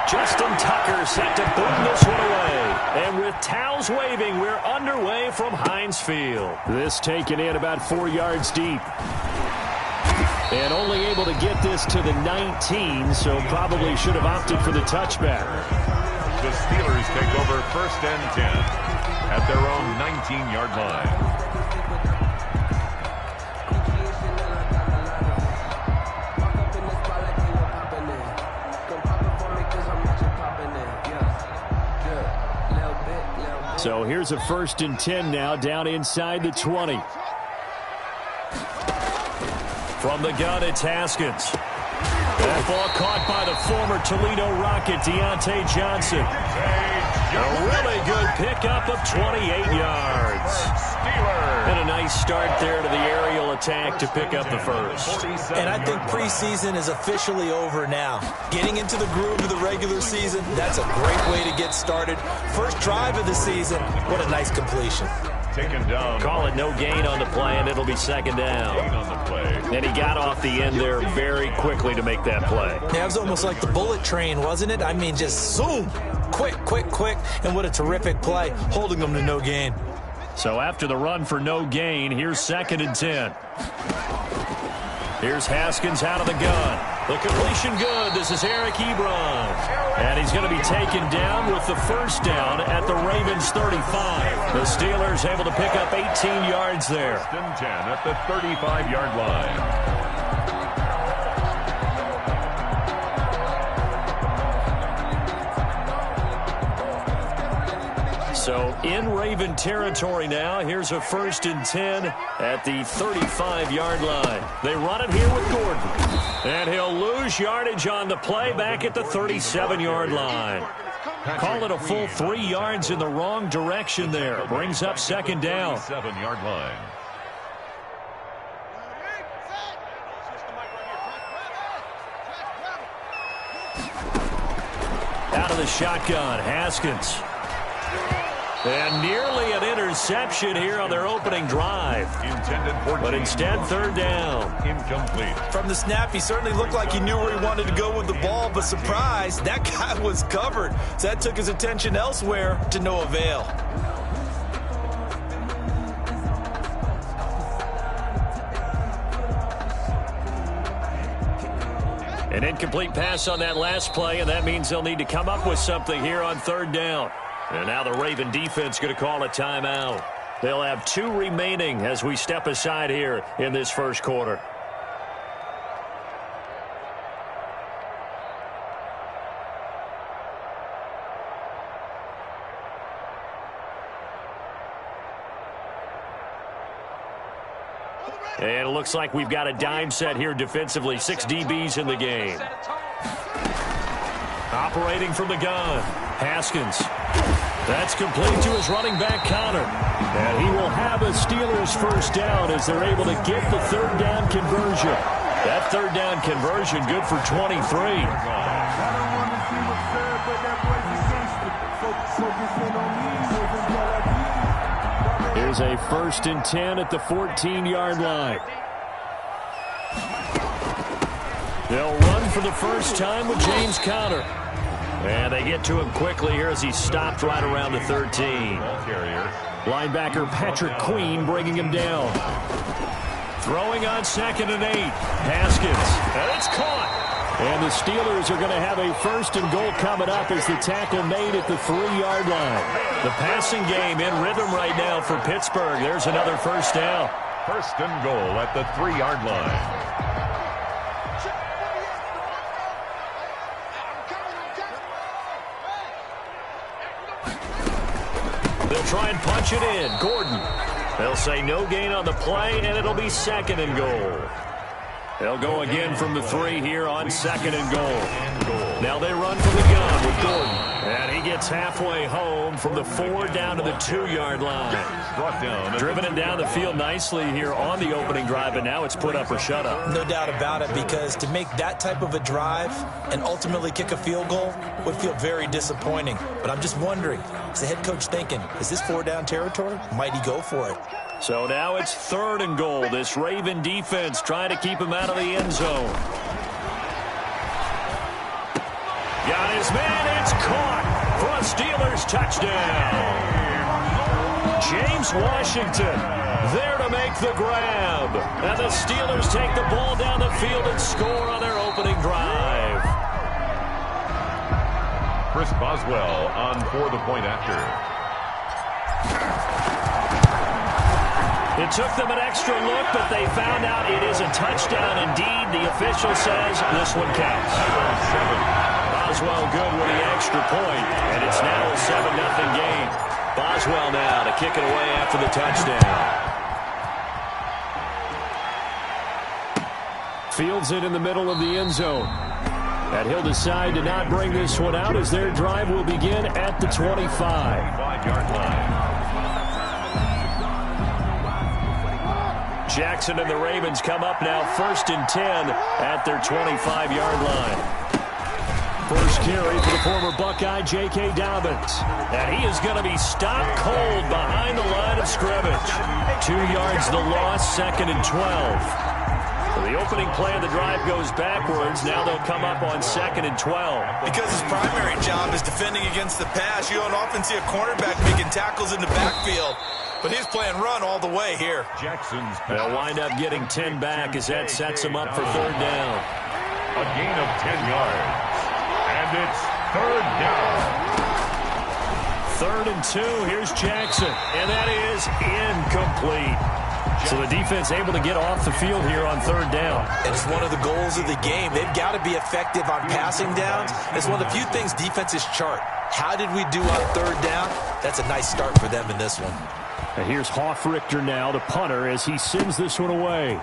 Justin Tucker set to boom this one away. And with towels waving, we're underway from Heinz Field. This taken in about 4 yards deep. And only able to get this to the 19, so probably should have opted for the touchback. The Steelers take over 1st and 10 at their own 19-yard line. So here's a 1st and 10 now, down inside the 20. From the gun, it's Haskins. That ball caught by the former Toledo Rocket, Deontay Johnson. A really good pickup of 28 yards. And a nice start there to the aerial attack to pick up the first. And I think preseason is officially over now. Getting into the groove of the regular season, that's a great way to get started. First drive of the season, what a nice completion. Taken down. Call it no gain on the play, and it'll be 2nd down. On the play. And he got off the end there very quickly to make that play. Yeah, it was almost like the bullet train, wasn't it? I mean, just zoom. Quick, quick, quick. And what a terrific play, holding them to no gain. So after the run for no gain, here's 2nd and 10. Here's Haskins out of the gun. The completion good. This is Eric Ebron. And he's going to be taken down with the 1st down at the Ravens 35. The Steelers able to pick up 18 yards there. 1st and 10 at the 35-yard line. So in Raven territory now, here's a 1st and 10 at the 35-yard line. They run it here with Gordon. And he'll lose yardage on the play back at the 37-yard line. Call it a full 3 yards in the wrong direction there. Brings up 2nd down. 7-yard line. Out of the shotgun, Haskins. And nearly an interception here on their opening drive. But instead, 3rd down. Incomplete. From the snap, he certainly looked like he knew where he wanted to go with the ball, but surprise, that guy was covered. So that took his attention elsewhere to no avail. An incomplete pass on that last play, and that means they'll need to come up with something here on 3rd down. And now the Raven defense going to call a timeout. They'll have 2 remaining as we step aside here in this 1st quarter. And it looks like we've got a dime set here defensively. 6 DBs in the game. Operating from the gun, Haskins. That's complete to his running back, Connor. And he will have a Steelers 1st down as they're able to get the 3rd down conversion. That 3rd down conversion good for 23. Here's a 1st and 10 at the 14-yard line. They'll run for the first time with James Conner. And they get to him quickly here as he stopped right around the 13. Linebacker Patrick Queen bringing him down. Throwing on 2nd and 8. Haskins. And it's caught. And the Steelers are going to have a 1st and goal coming up as the tackle made at the 3-yard line. The passing game in rhythm right now for Pittsburgh. There's another 1st down. 1st and goal at the 3-yard line. They'll try and punch it in. Gordon. They'll say no gain on the play, and it'll be 2nd and goal. They'll go again from the 3 here on 2nd and goal. Now they run from the gun with Gordon. And he gets halfway home from the 4 down to the 2-yard line. Driven it down the field nicely here on the opening drive, and now it's put up or shut up. No doubt about it, because to make that type of a drive and ultimately kick a field goal would feel very disappointing. But I'm just wondering, is the head coach thinking, is this 4-down territory? Might he go for it? So now it's 3rd and goal. This Raven defense trying to keep him out of the end zone. Got his man. It's caught for a Steelers touchdown. James Washington there to make the grab. And the Steelers take the ball down the field and score on their opening drive. Chris Boswell on for the point after. It took them an extra look, but they found out it is a touchdown indeed. The official says this one counts. Boswell good with the extra point, and it's now a 7-0 game. Boswell now to kick it away after the touchdown. Fields it in the middle of the end zone. And he'll decide to not bring this one out as their drive will begin at the 25-yard line. Jackson and the Ravens come up now 1st and 10 at their 25-yard line. First carry for the former Buckeye, J.K. Dobbins. And he is going to be stopped cold behind the line of scrimmage. 2 yards the loss, 2nd and 12. The opening play of the drive goes backwards. Now they'll come up on 2nd and 12. Because his primary job is defending against the pass, you don't often see a cornerback making tackles in the backfield. But he's playing run all the way here. Jackson's they'll wind up getting 10 back as that sets him up for 3rd down. A gain of 10 yards. And it's 3rd down. 3rd and 2. Here's Jackson. And that is incomplete. So the defense able to get off the field here on 3rd down. And it's one of the goals of the game. They've got to be effective on passing downs. It's one of the few things defenses chart. How did we do on 3rd down? That's a nice start for them in this one. And here's Hoffrichter now, the punter, as he sends this one away.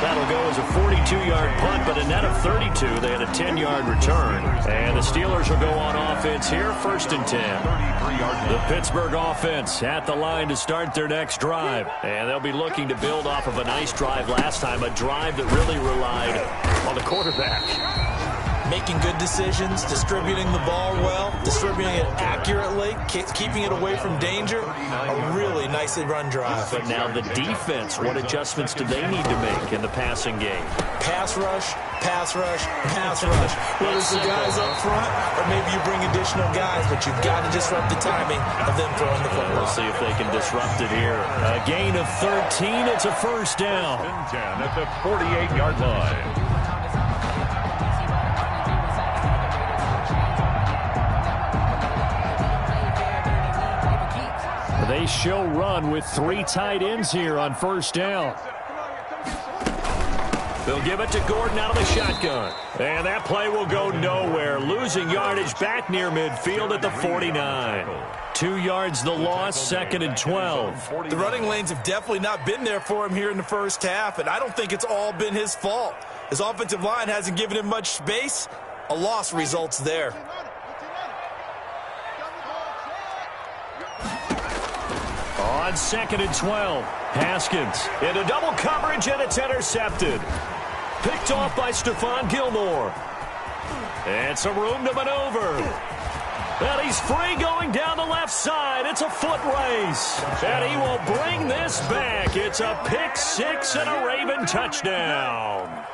That'll go as a 42-yard punt, but a net of 32. They had a 10-yard return. And the Steelers will go on offense here, 1st and 10. The Pittsburgh offense at the line to start their next drive. And they'll be looking to build off of a nice drive last time, a drive that really relied on the quarterback. Making good decisions, distributing the ball well, distributing it accurately, keeping it away from danger. A really nicely run drive. But now the defense, what adjustments do they need to make in the passing game? Pass rush, pass rush, pass rush. Whether it's the guys up front or maybe you bring additional guys, but you've got to disrupt the timing of them throwing the football. We'll see if they can disrupt it here. A gain of 13. It's a 1st down. 10 at the 48-yard line. They show run with 3 tight ends here on 1st down. They'll give it to Gordon out of the shotgun. And that play will go nowhere. Losing yardage back near midfield at the 49. 2 yards the loss, 2nd and 12. The running lanes have definitely not been there for him here in the first half, and I don't think it's all been his fault. His offensive line hasn't given him much space. A loss results there. On 2nd and 12, Haskins into double coverage, and it's intercepted. Picked off by Stephon Gilmore. And some room to maneuver. And he's free going down the left side. It's a foot race. And he will bring this back. It's a pick 6 and a Raven touchdown.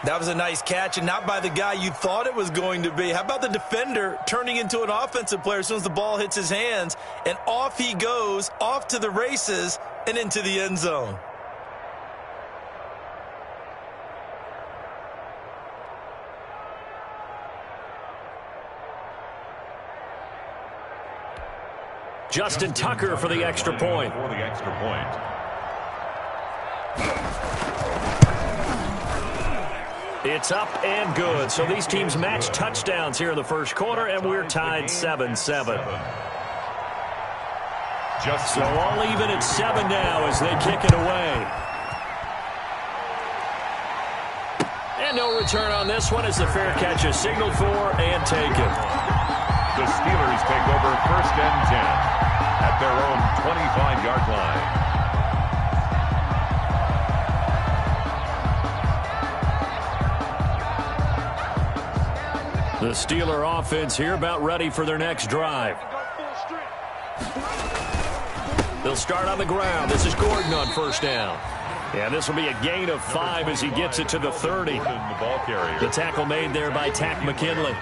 That was a nice catch, and not by the guy you thought it was going to be. How about the defender turning into an offensive player as soon as the ball hits his hands, and off he goes, off to the races, and into the end zone. Justin Tucker for the extra point. For the extra point. It's up and good. So these teams match touchdowns here in the first quarter, and we're tied 7-7. So all even at 7 now as they kick it away. And no return on this one as the fair catch is signaled for and taken. The Steelers take over 1st and 10 at their own 25-yard line. The Steeler offense here about ready for their next drive. They'll start on the ground. This is Gordon on 1st down. And this will be a gain of 5 as he gets it to the 30. The tackle made there by Tack McKinley.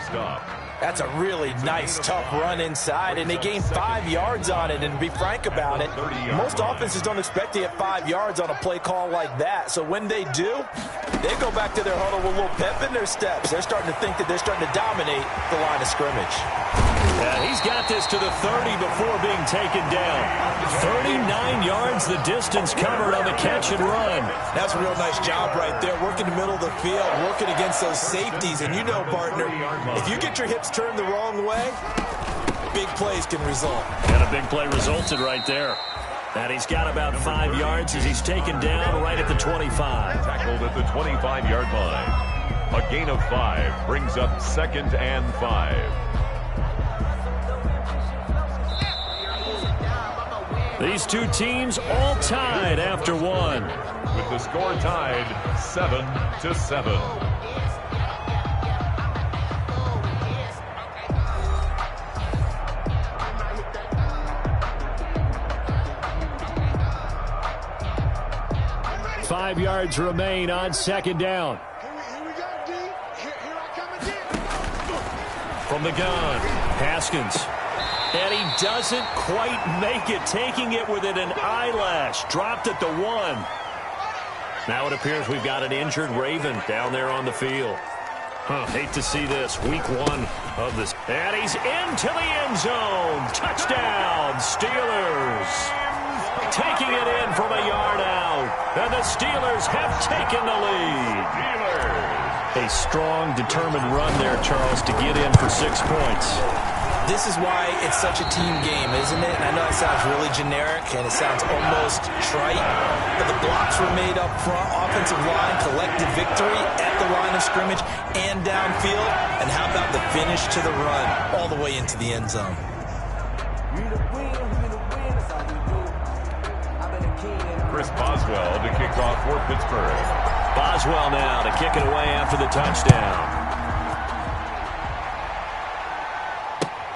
That's a really nice, tough run inside, and they gained 5 yards on it. And to be frank about it, most offenses don't expect to get 5 yards on a play call like that. So when they do, they go back to their huddle with a little pep in their steps. They're starting to think that they're starting to dominate the line of scrimmage. Yeah, he's got this to the 30 before being taken down. 39 yards the distance covered on the catch and run. That's a real nice job right there, working the middle of the field, working against those safeties. And you know, partner, if you get your hips turned the wrong way, big plays can result. And a big play resulted right there. And he's got about 5 yards as he's taken down right at the 25. Tackled at the 25-yard line. A gain of 5 brings up 2nd and 5. These two teams all tied after one. With the score tied 7-7. Five yards remain on 2nd down. From the gun, Haskins. And he doesn't quite make it, taking it within an eyelash. Dropped at the 1. Now it appears we've got an injured Raven down there on the field. Hate to see this. Week 1 of this. And he's into the end zone. Touchdown, Steelers. Taking it in from a yard out. And the Steelers have taken the lead. A strong, determined run there, Charles, to get in for 6 points. This is why it's such a team game, isn't it? And I know it sounds really generic and it sounds almost trite, but the blocks were made up front, offensive line, collective victory at the line of scrimmage and downfield. And how about the finish to the run all the way into the end zone? Chris Boswell to kick off for Pittsburgh. Boswell now to kick it away after the touchdown.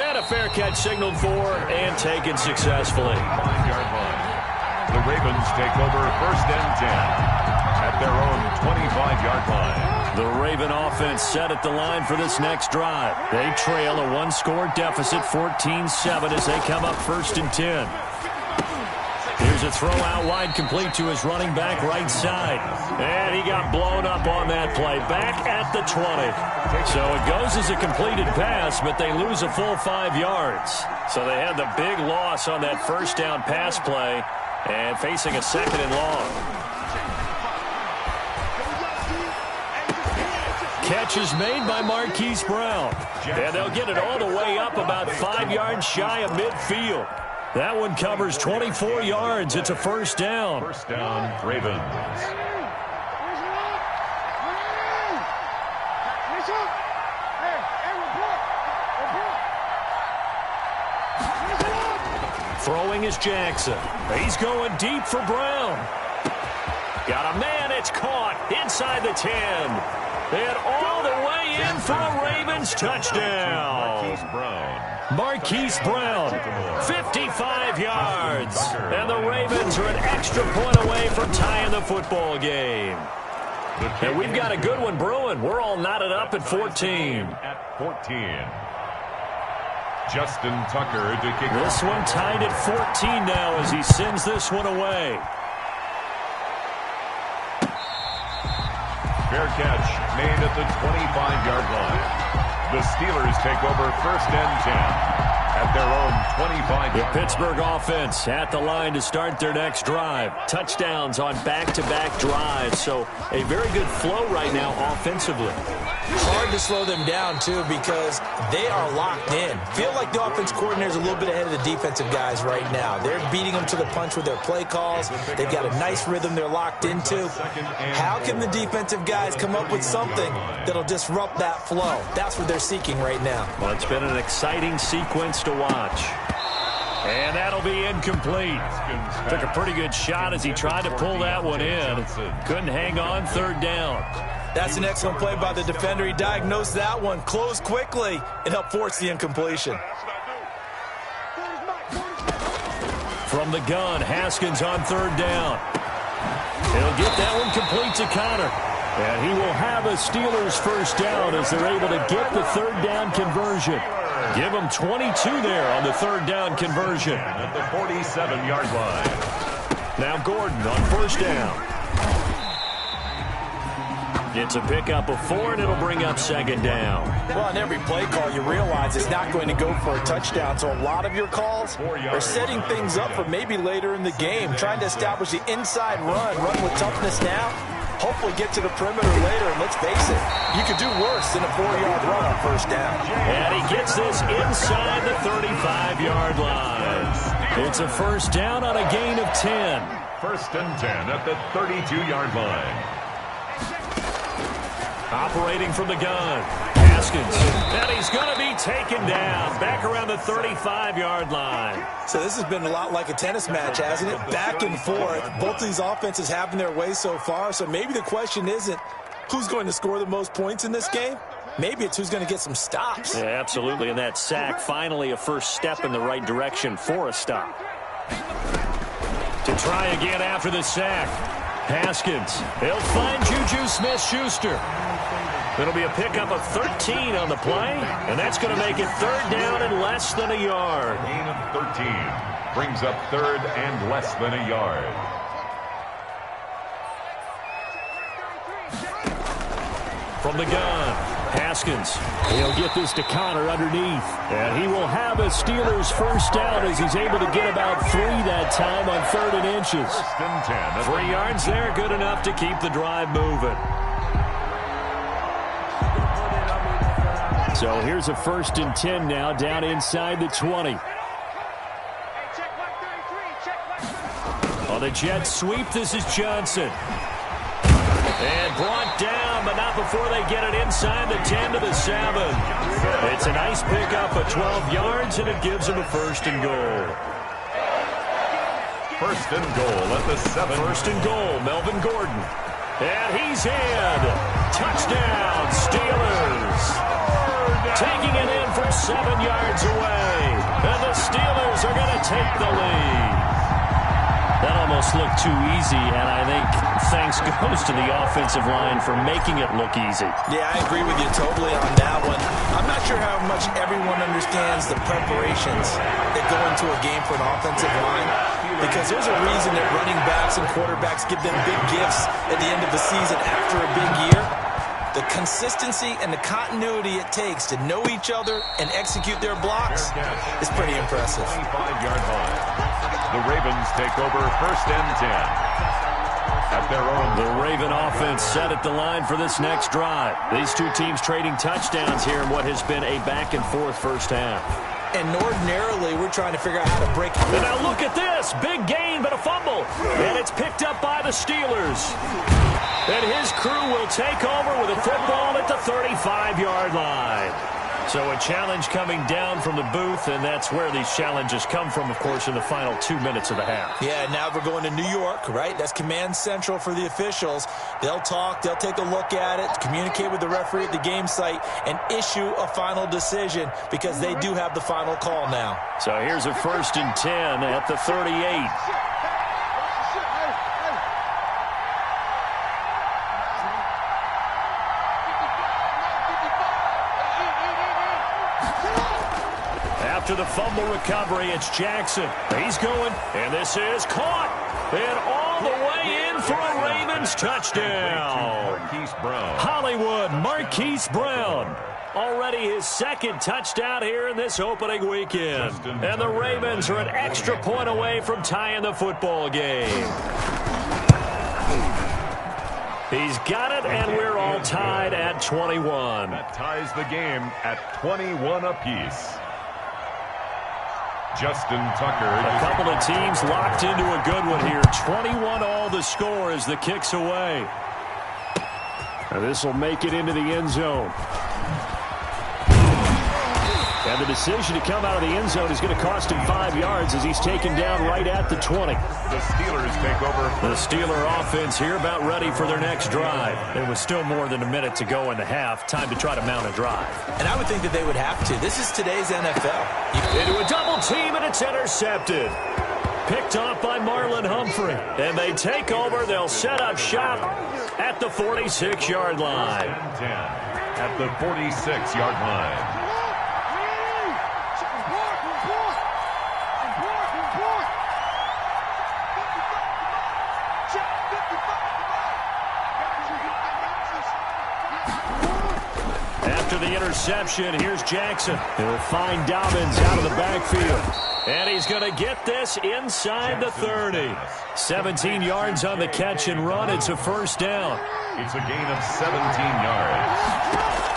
And a fair catch signaled for and taken successfully. 5-yard line. The Ravens take over 1st and 10 at their own 25-yard line. The Raven offense set at the line for this next drive. They trail a 1-score deficit, 14-7, as they come up 1st and 10. Here's a throw out wide, complete to his running back right side. And he got blown up on that play. Back at the 20. So it goes as a completed pass, but they lose a full 5 yards. So they had the big loss on that 1st down pass play and facing a 2nd and long. Catch is made by Marquise Brown. And they'll get it all the way up about 5 yards shy of midfield. That one covers 24 yards. It's a 1st down. 1st down, Ravens. Throwing is Jackson. He's going deep for Brown. Got a man. It's caught inside the 10. And all the way in for a Ravens touchdown. Marquise Brown, 55 yards. And the Ravens are an extra point away from tying the football game. And we've got a good one brewing. We're all knotted up at 14. At 14. Justin Tucker to kick this off. one tied at 14 now as he sends this one away. Fair catch made at the 25-yard line. The Steelers take over 1st and 10 at their own 25-yard line. The Pittsburgh offense at the line to start their next drive. Touchdowns on back-to-back drives. So a very good flow right now offensively. Hard to slow them down, too, because they are locked in. Feel like the offense coordinator is a little bit ahead of the defensive guys right now. They're beating them to the punch with their play calls. They've got a nice rhythm they're locked into. How can the defensive guys come up with something that'll disrupt that flow? That's what they're seeking right now. Well, it's been an exciting sequence to watch. And that'll be incomplete. Took a pretty good shot as he tried to pull that one in. Couldn't hang on 3rd down. That's an excellent play by the defender. He diagnosed that one, closed quickly, and helped force the incompletion. From the gun, Haskins on 3rd down. He'll get that one complete to Connor. And he will have a Steelers first down as they're able to get the third down conversion. Give them 22 there on the third down conversion. At the 47-yard line. Now Gordon on first down. It's a pickup of 4, and it'll bring up second down. Well, on every play call, you realize it's not going to go for a touchdown. So a lot of your calls are setting things up for maybe later in the game, trying to establish the inside run with toughness now. Hopefully get to the perimeter later, and let's face it, you could do worse than a 4-yard run on first down. And he gets this inside the 35-yard line. It's a first down on a gain of 10. First and 10 at the 32-yard line. Operating from the gun, Haskins. And he's going to be taken down back around the 35-yard line. So this has been a lot like a tennis match, hasn't it? Back and forth. Both of these offenses having their way so far. So maybe the question isn't who's going to score the most points in this game. Maybe it's who's going to get some stops. Yeah, absolutely. And that sack, finally a first step in the right direction for a stop. To try again after the sack. Haskins. He'll find Juju Smith-Schuster. It'll be a pickup of 13 on the play, and that's going to make it third down and less than a yard. Gain of 13 brings up third and less than a yard. From the gun, Haskins. He'll get this to Connor underneath, and he will have a Steelers first down as he's able to get about 3 that time on 3rd and inches. First and 10. 3 yards there, good enough to keep the drive moving. So here's a 1st and 10 now, down inside the 20. On the jet sweep, this is Johnson. And brought down, but not before they get it inside the 10 to the 7. It's a nice pickup of 12 yards, and it gives them a 1st and goal. First and goal at the 7. 1st and goal, Melvin Gordon. And he's in. Touchdown, Steelers. Taking it in from 7 yards away. And the Steelers are going to take the lead. That almost looked too easy, and I think thanks goes to the offensive line for making it look easy. Yeah, I agree with you totally on that one. I'm not sure how much everyone understands the preparations that go into a game for an offensive line, because there's a reason that running backs and quarterbacks give them big gifts at the end of the season after a big year. The consistency and the continuity it takes to know each other and execute their blocks is pretty impressive. 25-yard line. The Ravens take over first and 10. At their own. The Raven offense set at the line for this next drive. These two teams trading touchdowns here in what has been a back-and-forth first half. And ordinarily, we're trying to figure out how to break. And now look at this. Big gain, but a fumble. And it's picked up by the Steelers. And his crew will take over with a football at the 35-yard line. So a challenge coming down from the booth, and that's where these challenges come from, of course, in the final 2 minutes of the half. Yeah, now we're going to New York, right? That's command central for the officials. They'll talk, they'll take a look at it, communicate with the referee at the game site, and issue a final decision because they do have the final call now. So here's a 1st and 10 at the 38. After the fumble recovery, it's Jackson. He's going, and this is caught. And all the way in for a Ravens touchdown. Hollywood Marquise Brown. Already his 2nd touchdown here in this opening weekend. And the Ravens are an extra point away from tying the football game. He's got it, and we're all tied at 21. That ties the game at 21 apiece. Justin Tucker. A couple of teams locked into a good one here. 21 all the score as the kick's away. And this will make it into the end zone. And the decision to come out of the end zone is going to cost him 5 yards as he's taken down right at the 20. The Steelers take over. The Steeler offense here about ready for their next drive. There was still more than a minute to go in the half. Time to try to mount a drive. And I would think that they would have to. This is today's NFL. Into a double team, and it's intercepted. Picked off by Marlon Humphrey. And they take over. They'll set up shop at the 46-yard line. 10 at the 46-yard line. After the interception, here's Jackson. He'll find Dobbins out of the backfield. And he's going to get this inside the 30. 17 yards on the catch and run. It's a first down. It's a gain of 17 yards.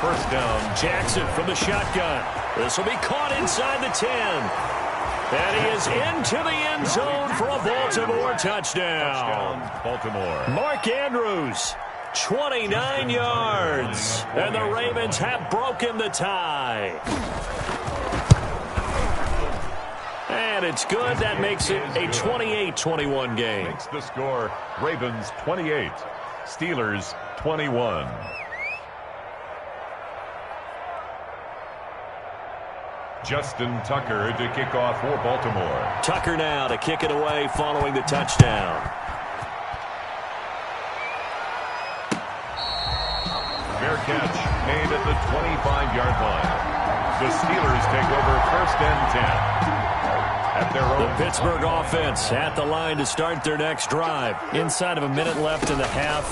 First down. Jackson from the shotgun. This will be caught inside the 10. And he is into the end zone for a Baltimore touchdown. Baltimore. Mark Andrews, 29 yards. And the Ravens have broken the tie. And it's good. That makes it a 28-21 game. Makes the score Ravens 28, Steelers 21. Justin Tucker to kick off for Baltimore. Tucker now to kick it away following the touchdown. Fair catch made at the 25-yard line. The Steelers take over first and 10. At their own. The Pittsburgh offense at the line to start their next drive. Inside of a minute left in the half.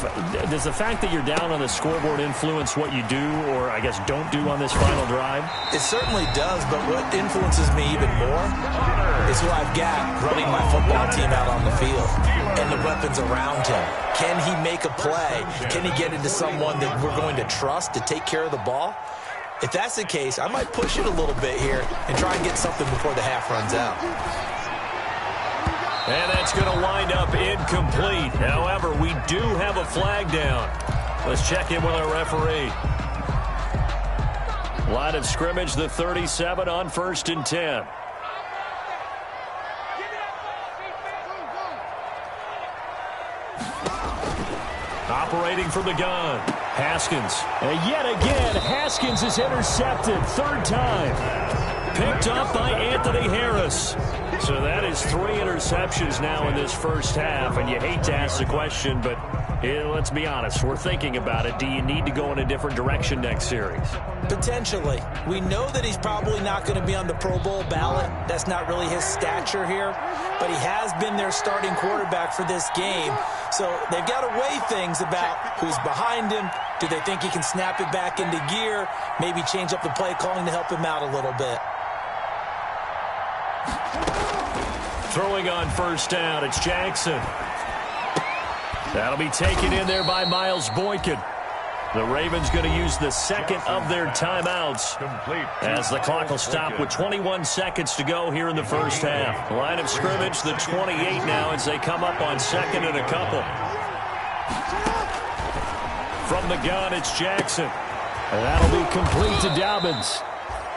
Does the fact that you're down on the scoreboard influence what you do, or I guess don't do on this final drive? It certainly does, but what influences me even more is who I've got running my football team out on the field and the weapons around him. Can he make a play? Can he get into someone that we're going to trust to take care of the ball? If that's the case, I might push it a little bit here and try and get something before the half runs out. And that's going to wind up incomplete. However, we do have a flag down. Let's check in with our referee. Line of scrimmage, the 37 on 1st and 10. Operating from the gun, Haskins. And yet again, Haskins is intercepted. Third time. Picked up by Anthony Harris. So that is 3 interceptions now in this first half. And you hate to ask the question, but let's be honest. We're thinking about it. Do you need to go in a different direction next series? Potentially. We know that he's probably not going to be on the Pro Bowl ballot. That's not really his stature here. But he has been their starting quarterback for this game. So they've got to weigh things about who's behind him. Do they think he can snap it back into gear? Maybe change up the play calling to help him out a little bit. Throwing on first down, it's Jackson. That'll be taken in there by Miles Boykin. The Ravens going to use the second of their timeouts as the clock will stop with 21 seconds to go here in the first half. Line of scrimmage, the 28 now as they come up on second and a couple. From the gun, it's Jackson. And that'll be complete to Dobbins.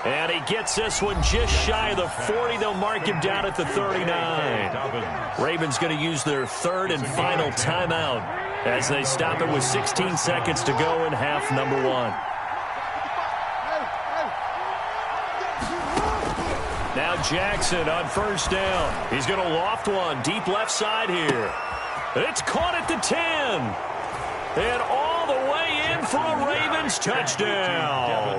And he gets this one just shy of the 40. They'll mark him down at the 39. Ravens going to use their third and final timeout as they stop it with 16 seconds to go in half number 1. Now Jackson on first down. He's going to loft one deep left side here. It's caught at the 10. And all the way in for a Ravens touchdown.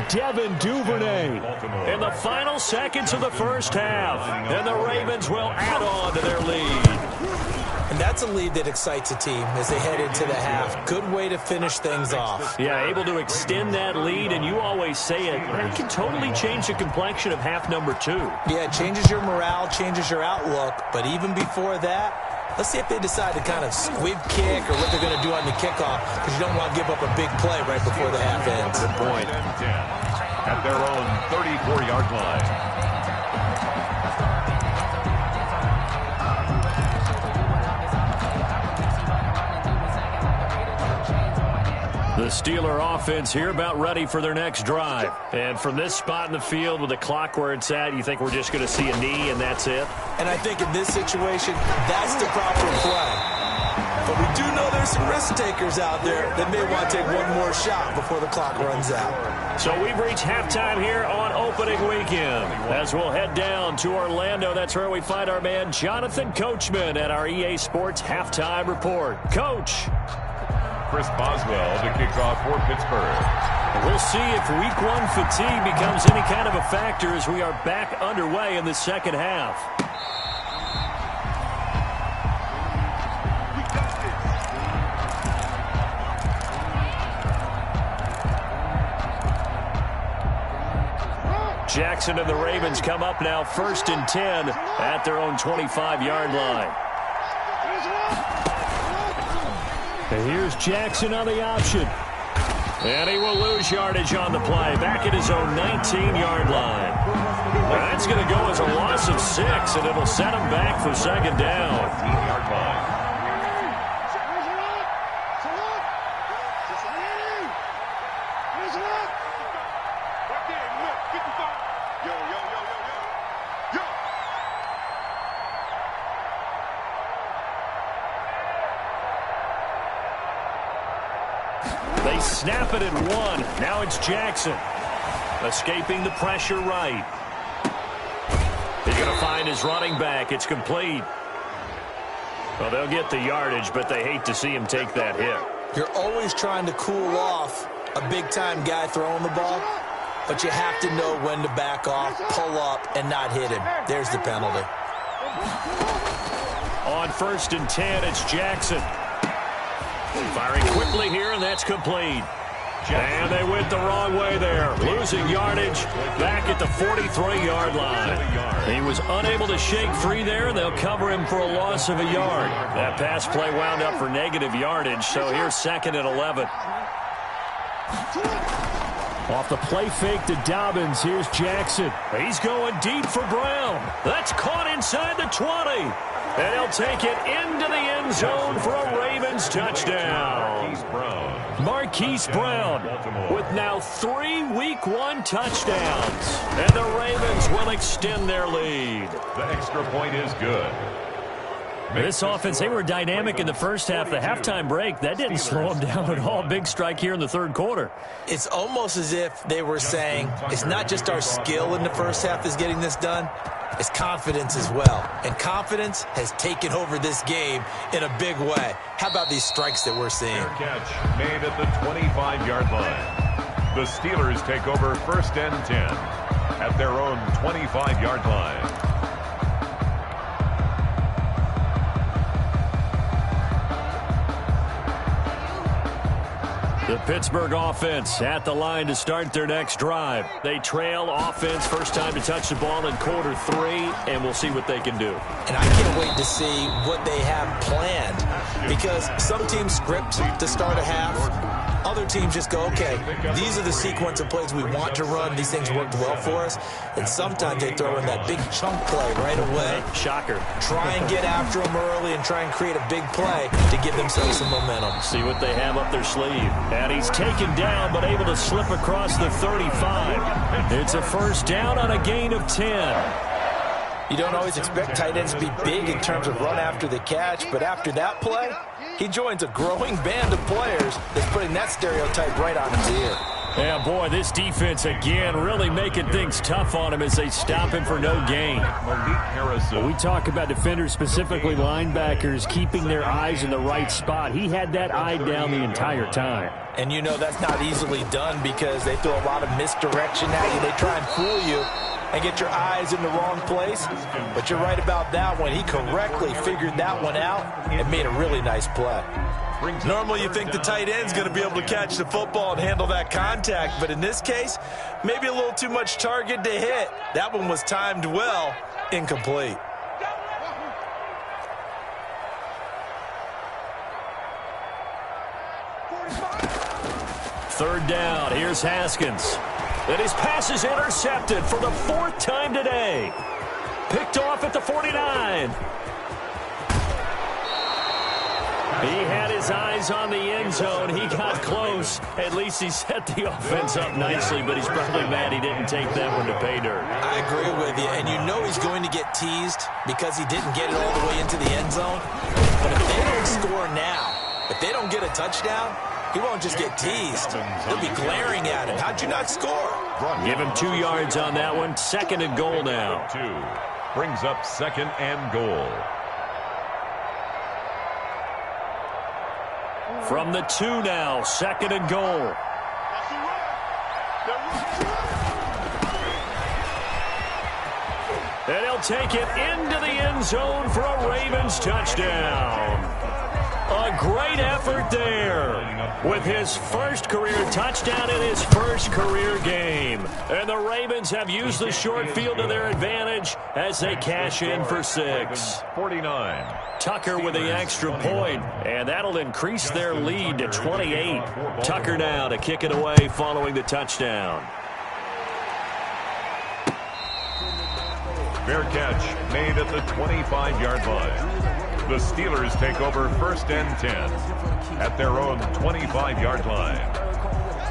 Devin Duvernay in the final seconds of the first half. And the Ravens will add on to their lead. And that's a lead that excites a team as they head into the half. Good way to finish things off. Yeah, able to extend that lead, and you always say it, that can totally change the complexion of half number 2. Yeah, it changes your morale, changes your outlook. But even before that, let's see if they decide to kind of squib kick or what they're going to do on the kickoff, because you don't want to give up a big play right before the half ends. Good point. At their own 34-yard line. The Steeler offense here about ready for their next drive. And from this spot in the field with the clock where it's at, you think we're just going to see a knee and that's it? And I think in this situation, that's the proper play. But we do know they're there's some risk takers out there that may want to take one more shot before the clock runs out. So we've reached halftime here on opening weekend. As we'll head down to Orlando, that's where we find our man Jonathan Coachman at our EA Sports Halftime Report. Coach. Chris Boswell to kick off for Pittsburgh. We'll see if week one fatigue becomes any kind of a factor as we are back underway in the second half. Jackson and the Ravens come up now 1st and 10 at their own 25-yard line. And here's Jackson on the option. And he will lose yardage on the play, back at his own 19-yard line. That's going to go as a loss of 6, and it'll set him back for second down. 19-yard line. They snap it at 1. Now it's Jackson. Escaping the pressure right. He's going to find his running back. It's complete. Well, they'll get the yardage, but they hate to see him take that hit. You're always trying to cool off a big-time guy throwing the ball, but you have to know when to back off, pull up, and not hit him. There's the penalty. On 1st and 10, it's Jackson. Firing quickly here, and that's complete. And they went the wrong way there. Losing yardage back at the 43-yard line. He was unable to shake free there, and they'll cover him for a loss of a yard. That pass play wound up for negative yardage, so here's 2nd and 11. Off the play fake to Dobbins, here's Jackson. He's going deep for Brown. That's caught inside the 20. And he'll take it into the end zone for a Ravens touchdown. Marquise Brown with now 3 Week 1 touchdowns. And the Ravens will extend their lead. The extra point is good. This offense, they were dynamic in the first half. The halftime break, that didn't slow them down at all. Big strike here in the third quarter. It's almost as if they were saying, it's not just our skill in the first half that's getting this done, it's confidence as well. And confidence has taken over this game in a big way. How about these strikes that we're seeing? Fair catch made at the 25-yard line. The Steelers take over 1st and 10 at their own 25-yard line. The Pittsburgh offense at the line to start their next drive. They trail offense, first time to touch the ball in quarter 3, and we'll see what they can do. And I can't wait to see what they have planned, because some teams script to start a half. Other teams just go, okay, these are the sequence of plays we want to run. These things worked well for us. And sometimes they throw in that big chunk play right away. Shocker. Try and get after them early and try and create a big play to give themselves some momentum. See what they have up their sleeve. And he's taken down, but able to slip across the 35. It's a first down on a gain of 10. You don't always expect tight ends to be big in terms of run after the catch, but after that play, he joins a growing band of players that's putting that stereotype right on his ear. Yeah, boy, this defense again really making things tough on him as they stop him for no gain. When we talk about defenders, specifically linebackers, keeping their eyes in the right spot. He had that eye down the entire time. And you know that's not easily done because they throw a lot of misdirection at you. They try and fool you and get your eyes in the wrong place. But you're right about that one. He correctly figured that one out and made a really nice play. Normally you think the tight end's going to be able to catch the football and handle that contact, but in this case, maybe a little too much target to hit. That one was timed well, incomplete. Third down, here's Haskins. And his pass is intercepted for the 4th time today. Picked off at the 49. He had his eyes on the end zone. He got close. At least he set the offense up nicely, but he's probably mad he didn't take that one to pay dirt. I agree with you, and you know he's going to get teased because he didn't get it all the way into the end zone. But if they don't score now, If they don't get a touchdown, he won't just get teased. They'll be glaring at him. How'd you not score? Give him 2 yards on that one. 2nd and goal now. 2 brings up 2nd and goal. From the 2 now, 2nd and goal. And he'll take it into the end zone for a Ravens touchdown. A great effort there with his first career touchdown in his first career game. And the Ravens have used the short field to their advantage as they cash in for 6. 49. Tucker with the extra point, and that'll increase their lead to 28. Tucker now to kick it away following the touchdown. Fair catch made at the 25-yard line. The Steelers take over 1st and 10 at their own 25-yard line.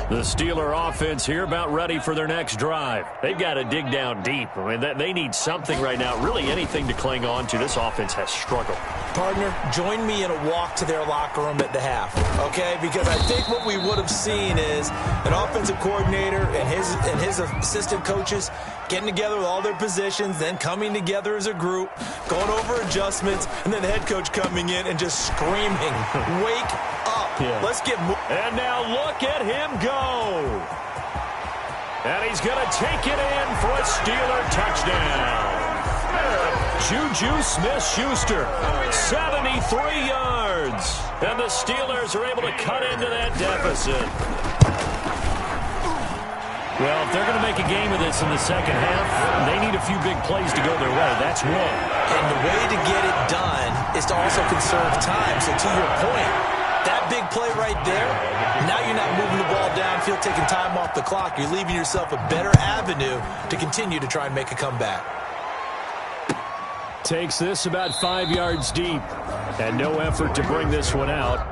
The Steeler offense here about ready for their next drive. They've got to dig down deep. I mean, they need something right now, really anything to cling on to. This offense has struggled. Partner, join me in a walk to their locker room at the half, okay? Because I think what we would have seen is an offensive coordinator and his assistant coaches getting together with all their positions, then coming together as a group, going over adjustments, and then the head coach coming in and just screaming, wake up. Yeah. Let's get moving. And now look at him go. And he's going to take it in for a Steeler touchdown. Juju Smith-Schuster, 73 yards. And the Steelers are able to cut into that deficit. Well, if they're going to make a game of this in the second half, they need a few big plays to go their way. That's one. And the way to get it done is to also conserve time. So to your point, that big play right there, now you're not moving the ball downfield, taking time off the clock. You're leaving yourself a better avenue to continue to try and make a comeback. Takes this about 5 yards deep, and no effort to bring this one out.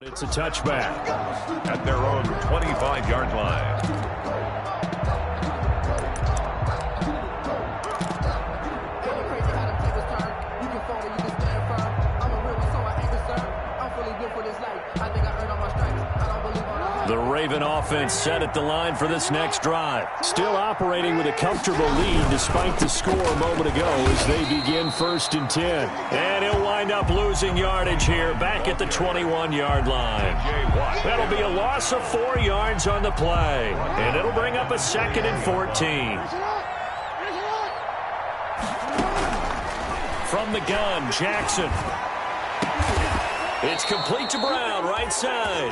It's a touchback at their own 25-yard line. The Raven offense set at the line for this next drive. Still operating with a comfortable lead despite the score a moment ago as they begin 1st and 10. And he'll wind up losing yardage here back at the 21-yard line. That'll be a loss of 4 yards on the play. And it'll bring up a 2nd and 14. From the gun, Jackson. It's complete to Brown, right side.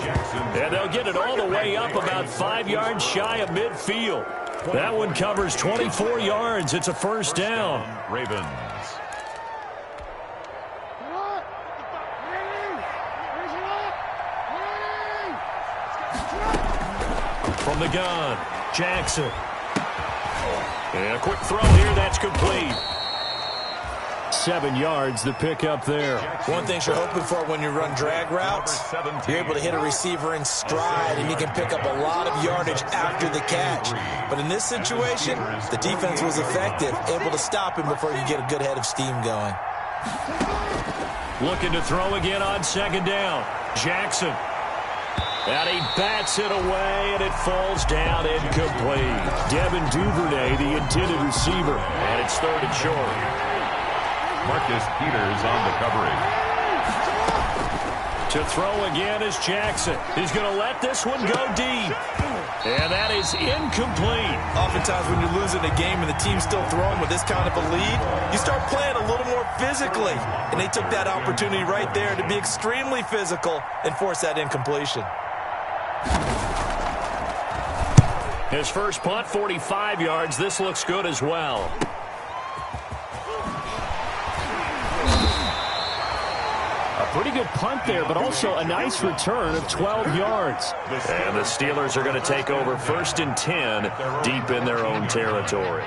And they'll get it all the way up about 5 yards shy of midfield. That one covers 24 yards. It's a 1st down. Ravens. From the gun, Jackson. And a quick throw here, that's complete. 7 yards, the pickup there. One thing you're hoping for when you run drag routes, you're able to hit a receiver in stride, and you can pick up a lot of yardage after the catch. But in this situation, the defense was effective, able to stop him before you get a good head of steam going. Looking to throw again on 2nd down. Jackson. And he bats it away, and it falls down incomplete. Devin Duvernay, the intended receiver. And it's 3rd and short. Marcus Peters on the coverage. To throw again is Jackson. He's going to let this one go deep. And that is incomplete. Oftentimes when you're losing a game and the team's still throwing with this kind of a lead, you start playing a little more physically. And they took that opportunity right there to be extremely physical and force that incompletion. His first punt, 45 yards. This looks good as well. Pretty good punt there, but also a nice return of 12 yards. And the Steelers are going to take over 1st and 10 deep in their own territory.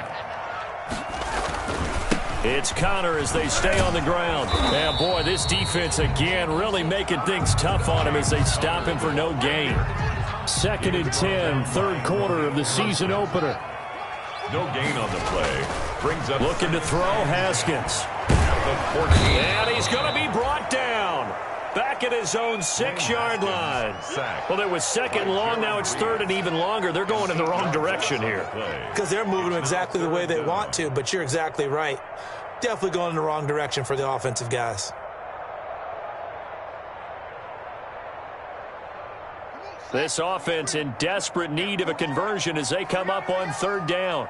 It's Connor as they stay on the ground. And, boy, this defense, again, really making things tough on him as they stop him for no gain. 2nd and 10, third quarter of the season opener. No gain on the play. Brings up looking to throw, Haskins. And he's going to be brought down. Back at his own 6-yard line. Well, it was 2nd and long. Now it's 3rd and even longer. They're going in the wrong direction here. Because they're moving exactly the way they want to, but you're exactly right. Definitely going in the wrong direction for the offensive guys. This offense in desperate need of a conversion as they come up on 3rd down.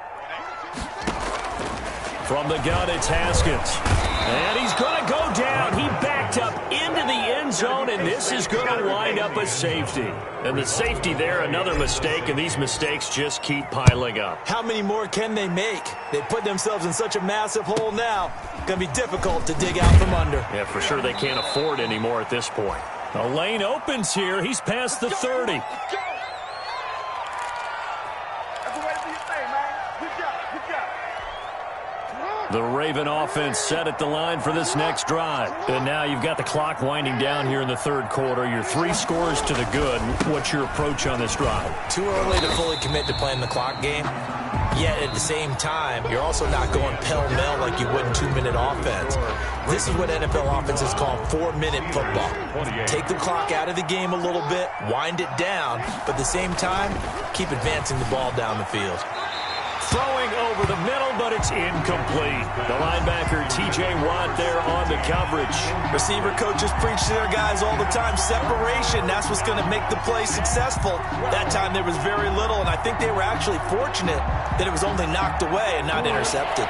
From the gun, it's Haskins. And he's going to go down. He backed up into the end zone, and this is going to wind up a safety. And the safety there, another mistake, and these mistakes just keep piling up. How many more can they make? They put themselves in such a massive hole now. Going to be difficult to dig out from under. Yeah, for sure they can't afford anymore at this point. The lane opens here. He's past the 30. The Raven offense set at the line for this next drive. And now you've got the clock winding down here in the 3rd quarter. You're 3 scores to the good. What's your approach on this drive? Too early to fully commit to playing the clock game. Yet at the same time, you're also not going pell-mell like you would in 2-minute offense. This is what NFL offenses call 4-minute football. Take the clock out of the game a little bit, wind it down, but at the same time, keep advancing the ball down the field. Throwing over the middle, but it's incomplete. The linebacker, T.J. Watt, there on the coverage. Receiver coaches preach to their guys all the time. Separation, that's what's going to make the play successful. That time there was very little, and I think they were actually fortunate that it was only knocked away and not intercepted.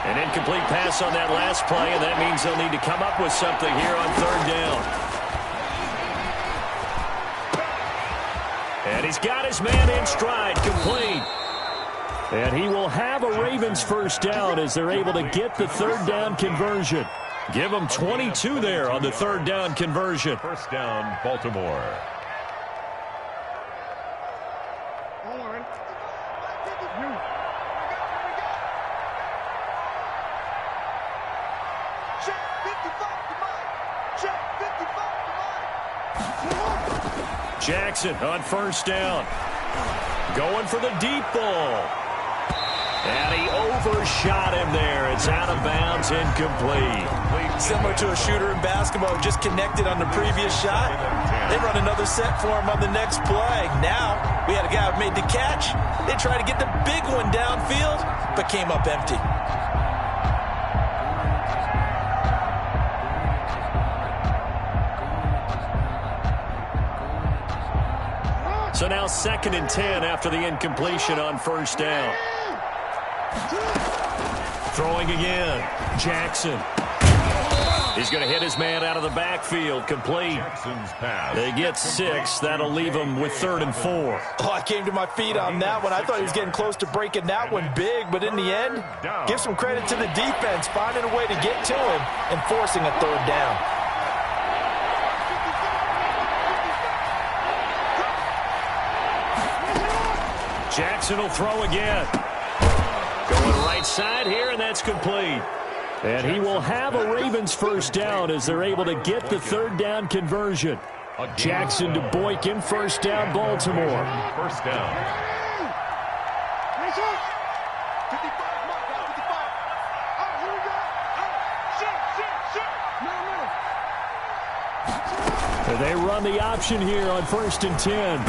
An incomplete pass on that last play, and that means they'll need to come up with something here on 3rd down. And he's got his man in stride, complete. And he will have a Ravens 1st down as they're able to get the 3rd down conversion. Give them 22 there on the 3rd down conversion. 1st down, Baltimore. Jackson on 1st down. Going for the deep ball. And he overshot him there. It's out of bounds, incomplete. Similar to a shooter in basketball, just connected on the previous shot. They run another set for him on the next play. Now, we had a guy who made the catch. They tried to get the big one downfield, but came up empty. So now 2nd and 10 after the incompletion on 1st down. Throwing again. Jackson. He's going to hit his man out of the backfield. Complete. They get 6. That'll leave them with 3rd and 4. Oh, I came to my feet on that one. I thought he was getting close to breaking that one big, but in the end, give some credit to the defense, finding a way to get to him and forcing a 3rd down. Jackson will throw again. Going right side here, and that's complete. And he will have a Ravens 1st down as they're able to get the 3rd down conversion. Jackson to Boykin, 1st down, Baltimore. 1st down. They run the option here on 1st and 10.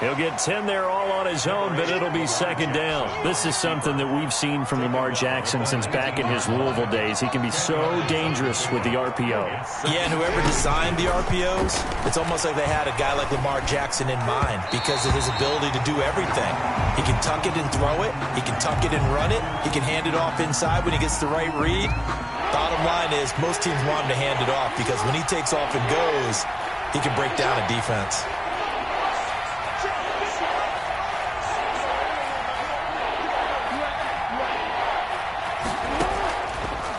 He'll get 10 there all on his own, but it'll be 2nd down. This is something that we've seen from Lamar Jackson since back in his Louisville days. He can be so dangerous with the RPO. Yeah, and whoever designed the RPOs, it's almost like they had a guy like Lamar Jackson in mind because of his ability to do everything. He can tuck it and throw it. He can tuck it and run it. He can hand it off inside when he gets the right read. Bottom line is most teams want him to hand it off because when he takes off and goes, he can break down a defense.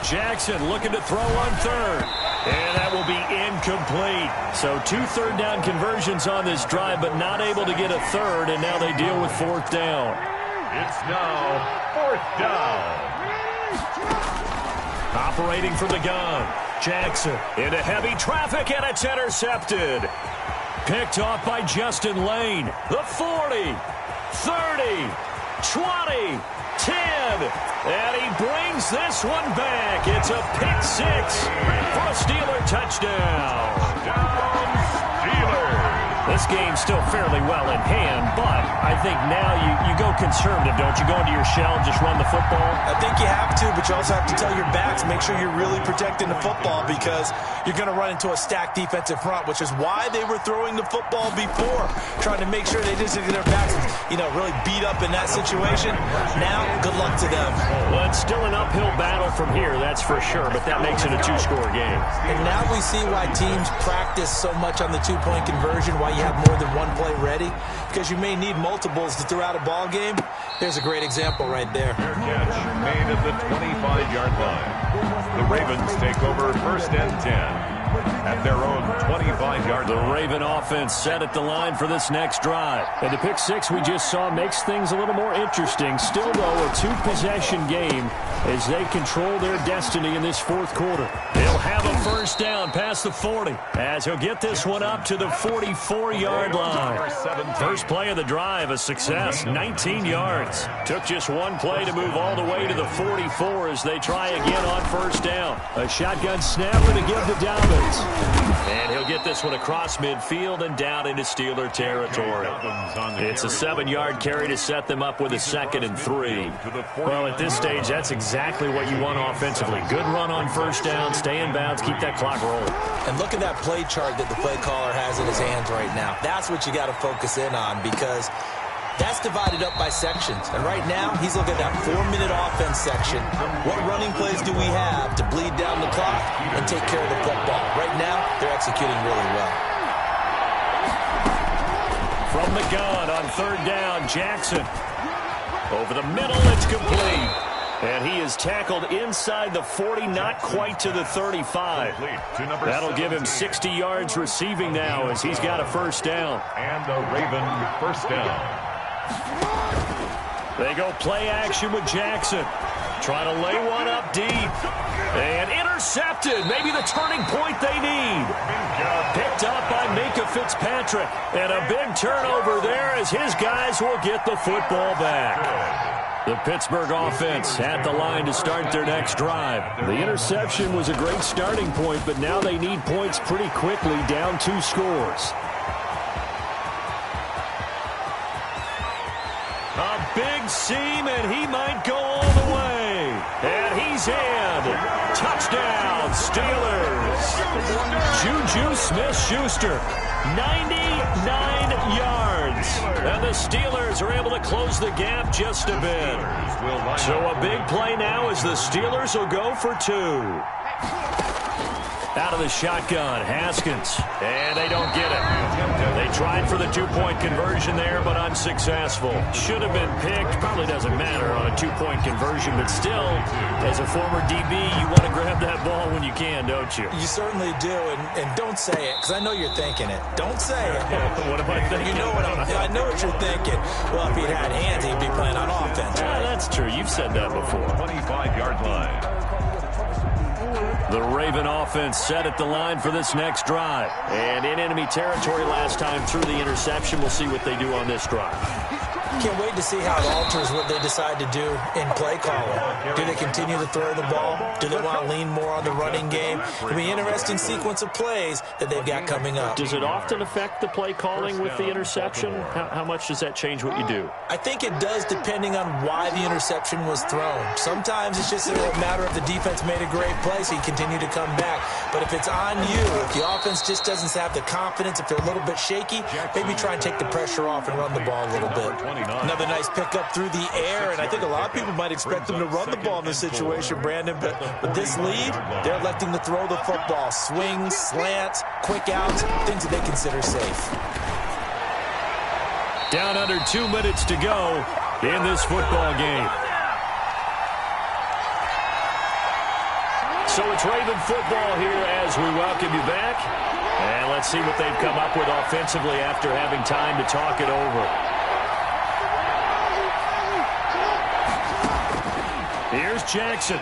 Jackson looking to throw on 3rd. And that will be incomplete. So 2 3rd down conversions on this drive, but not able to get a 3rd, and now they deal with 4th down. It's now 4th down. Operating from the gun. Jackson into heavy traffic, and it's intercepted. Picked off by Justin Lane. The 40, 30, 20, 10. And he brings this one back. It's a pick six for a Steeler touchdown. Steelers. This game's still fairly well in hand, but I think now you go conservative, don't you? Go into your shell, just run the football? I think you have to, but you also have to tell your backs, make sure you're really protecting the football because you're going to run into a stacked defensive front, which is why they were throwing the football before, trying to make sure they didn't get their backs, really beat up in that situation. Now, good luck to them. Well, it's still an uphill battle from here, that's for sure, but that makes it a two-score game. And now we see why teams practice so much on the two-point conversion, why you have more than one play ready, because you may need multiples to throw out a ball game. Here's a great example right there. Catch made at the 25-yard line. The Ravens take over 1st and 10 at their own 25-yard line. The Raven offense set at the line for this next drive. And the pick six we just saw makes things a little more interesting. Still, though, a two-possession game as they control their destiny in this fourth quarter. They'll have a first down past the 40 as he'll get this one up to the 44-yard line. First play of the drive, a success, 19 yards. Took just one play to move all the way to the 44 as they try again on first down. A shotgun snapper to give to Dobbins. And he'll get this one across midfield and down into Steeler territory. It's a 7-yard carry to set them up with a 2nd and 3. Well, at this stage, that's exactly what you want offensively. Good run on first down, stay in bounds, keep that clock rolling. And look at that play chart that the play caller has in his hands right now. That's what you got to focus in on because that's divided up by sections. And right now, he's looking at that 4-minute offense section. What running plays do we have to bleed down the clock and take care of the football? Right now, they're executing really well. From the gun on 3rd down, Jackson. Over the middle, it's complete. And he is tackled inside the 40, not quite to the 35. That'll give him 60 yards receiving now as he's got a first down. And the Raven first down. They go play action with Jackson. Trying to lay one up deep. And intercepted. Maybe the turning point they need. Picked up by Minka Fitzpatrick. And a big turnover there as his guys will get the football back. The Pittsburgh offense at the line to start their next drive. The interception was a great starting point, but now they need points pretty quickly, down 2 scores. A big seam, and he might go all the way. And he's in. Touchdown, Steelers. Juju Smith-Schuster, 99 yards. And the Steelers are able to close the gap just a bit. So a big play now as the Steelers will go for 2. Out of the shotgun, Haskins. And they don't get it. They tried for the 2-point conversion there, but unsuccessful. Should have been picked. Probably doesn't matter on a 2-point conversion, but still, as a former DB, you want to grab that ball when you can, don't you? You certainly do, and don't say it, because I know you're thinking it. Don't say it. What am I thinking? You know I know what you're thinking. Well, if he'd had hands, he'd be playing on offense. Yeah, that's true. You've said that before. 25-yard line. The Raven offense set at the line for this next drive. And in enemy territory last time through the interception. We'll see what they do on this drive. Can't wait to see how it alters what they decide to do in play calling. Do they continue to throw the ball? Do they want to lean more on the running game? It'll be an interesting sequence of plays that they've got coming up. Does it often affect the play calling with the interception? How much does that change what you do? I think it does depending on why the interception was thrown. Sometimes it's just a matter of the defense made a great play, so you continue to come back. But if it's on you, if the offense just doesn't have the confidence, if they're a little bit shaky, maybe try and take the pressure off and run the ball a little bit. Another nice pickup through the air, and I think a lot of people might expect them to run the ball in this situation, Brandon, but with this lead, they're electing to throw the football. Swings, slants, quick outs, things that they consider safe. Down under 2 minutes to go in this football game. So it's Raven football here as we welcome you back. And let's see what they've come up with offensively after having time to talk it over. Here's Jackson.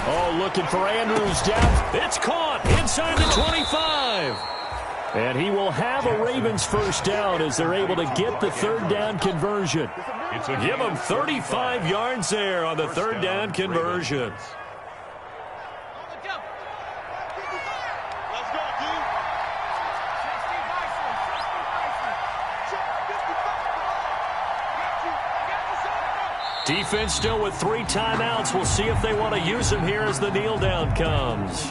Oh, looking for Andrews down. It's caught inside the 25. And he will have a Ravens first down as they're able to get the third down conversion. Give him 35 yards there on the third down conversion. Defense still with 3 timeouts. We'll see if they want to use them here as the kneel down comes.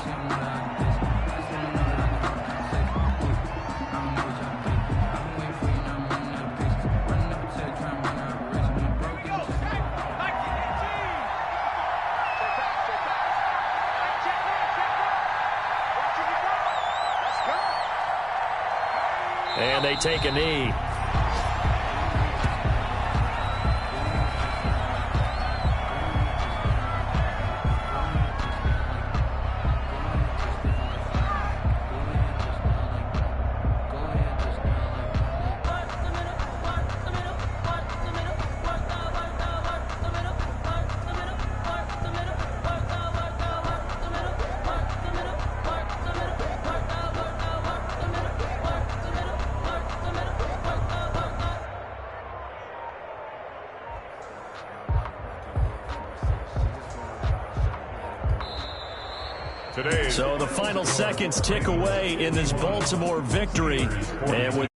And they take a knee. So the final seconds tick away in this Baltimore victory. And with